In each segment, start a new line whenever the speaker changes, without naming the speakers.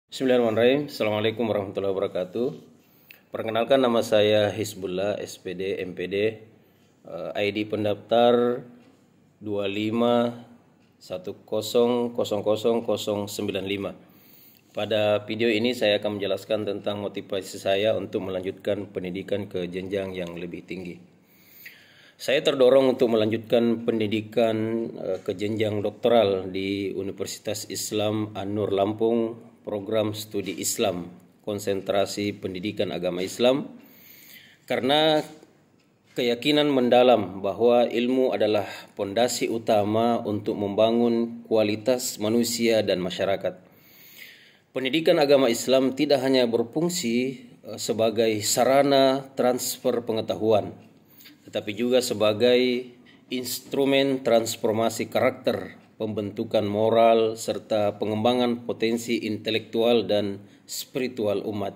Bismillahirrahmanirrahim. Assalamualaikum warahmatullahi wabarakatuh. Perkenalkan, nama saya Hizbullah SPD MPD, ID pendaftar 2510000095. Pada video ini saya akan menjelaskan tentang motivasi saya untuk melanjutkan pendidikan ke jenjang yang lebih tinggi. Saya terdorong untuk melanjutkan pendidikan ke jenjang doktoral di Universitas Islam An-Nur Lampung, program studi Islam, konsentrasi pendidikan agama Islam, karena keyakinan mendalam bahwa ilmu adalah pondasi utama untuk membangun kualitas manusia dan masyarakat. Pendidikan agama Islam tidak hanya berfungsi sebagai sarana transfer pengetahuan, tetapi juga sebagai instrumen transformasi karakter, pembentukan moral, serta pengembangan potensi intelektual dan spiritual umat.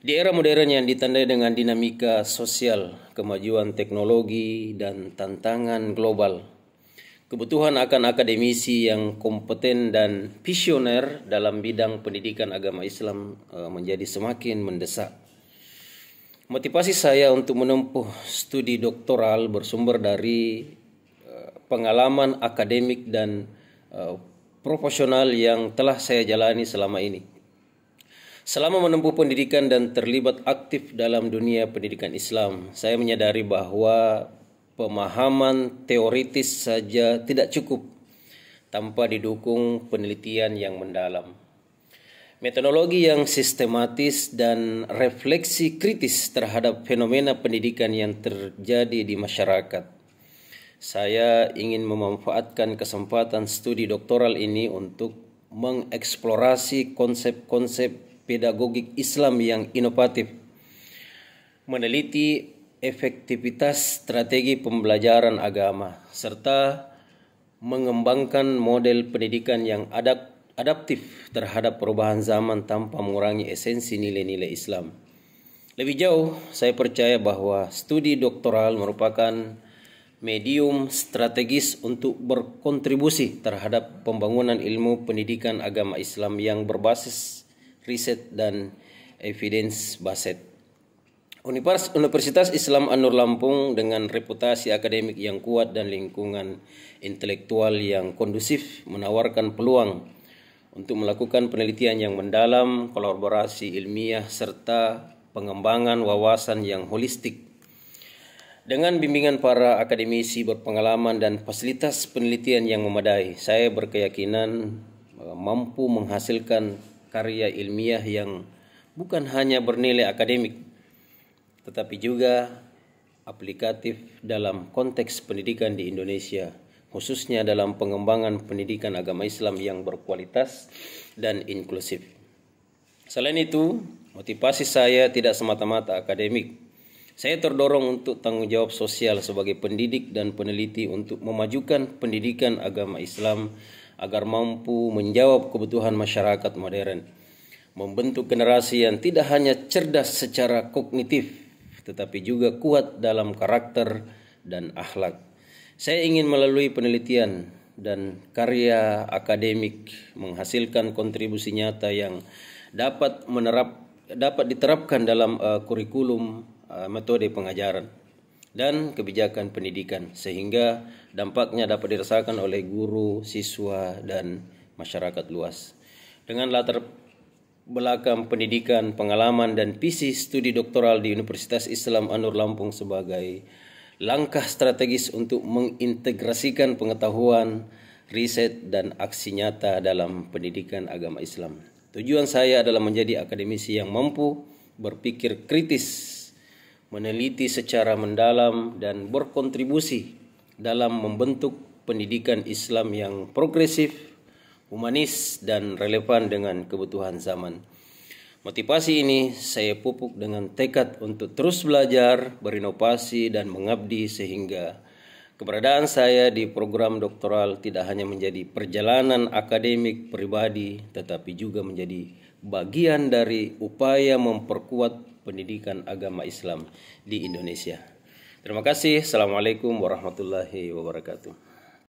Di era modern yang ditandai dengan dinamika sosial, kemajuan teknologi, dan tantangan global, kebutuhan akan akademisi yang kompeten dan visioner dalam bidang pendidikan agama Islam menjadi semakin mendesak. Motivasi saya untuk menempuh studi doktoral bersumber dari pengalaman akademik dan profesional yang telah saya jalani selama ini. Selama menempuh pendidikan dan terlibat aktif dalam dunia pendidikan Islam, saya menyadari bahwa pemahaman teoritis saja tidak cukup tanpa didukung penelitian yang mendalam. Metodologi yang sistematis dan refleksi kritis terhadap fenomena pendidikan yang terjadi di masyarakat. Saya ingin memanfaatkan kesempatan studi doktoral ini untuk mengeksplorasi konsep-konsep pedagogik Islam yang inovatif, meneliti efektivitas strategi pembelajaran agama, serta mengembangkan model pendidikan yang adaptif terhadap perubahan zaman tanpa mengurangi esensi nilai-nilai Islam. Lebih jauh, saya percaya bahwa studi doktoral merupakan medium strategis untuk berkontribusi terhadap pembangunan ilmu pendidikan agama Islam yang berbasis riset dan evidence based. Universitas Islam An-Nur Lampung dengan reputasi akademik yang kuat dan lingkungan intelektual yang kondusif menawarkan peluang untuk melakukan penelitian yang mendalam, kolaborasi ilmiah, serta pengembangan wawasan yang holistik. Dengan bimbingan para akademisi berpengalaman dan fasilitas penelitian yang memadai, saya berkeyakinan mampu menghasilkan karya ilmiah yang bukan hanya bernilai akademik, tetapi juga aplikatif dalam konteks pendidikan di Indonesia, khususnya dalam pengembangan pendidikan agama Islam yang berkualitas dan inklusif. Selain itu, motivasi saya tidak semata-mata akademik. Saya terdorong untuk tanggung jawab sosial sebagai pendidik dan peneliti untuk memajukan pendidikan agama Islam agar mampu menjawab kebutuhan masyarakat modern, membentuk generasi yang tidak hanya cerdas secara kognitif, tetapi juga kuat dalam karakter dan akhlak. Saya ingin melalui penelitian dan karya akademik menghasilkan kontribusi nyata yang dapat diterapkan dalam kurikulum, metode pengajaran, dan kebijakan pendidikan, sehingga dampaknya dapat dirasakan oleh guru, siswa, dan masyarakat luas. Dengan latar belakang pendidikan, pengalaman, dan visi studi doktoral di Universitas Islam An-Nur Lampung sebagai langkah strategis untuk mengintegrasikan pengetahuan, riset, dan aksi nyata dalam pendidikan agama Islam. Tujuan saya adalah menjadi akademisi yang mampu berpikir kritis, meneliti secara mendalam, dan berkontribusi dalam membentuk pendidikan Islam yang progresif, humanis, dan relevan dengan kebutuhan zaman. Motivasi ini saya pupuk dengan tekad untuk terus belajar, berinovasi, dan mengabdi, sehingga keberadaan saya di program doktoral tidak hanya menjadi perjalanan akademik pribadi, tetapi juga menjadi bagian dari upaya memperkuat pendidikan agama Islam di Indonesia. Terima kasih. Assalamualaikum warahmatullahi wabarakatuh.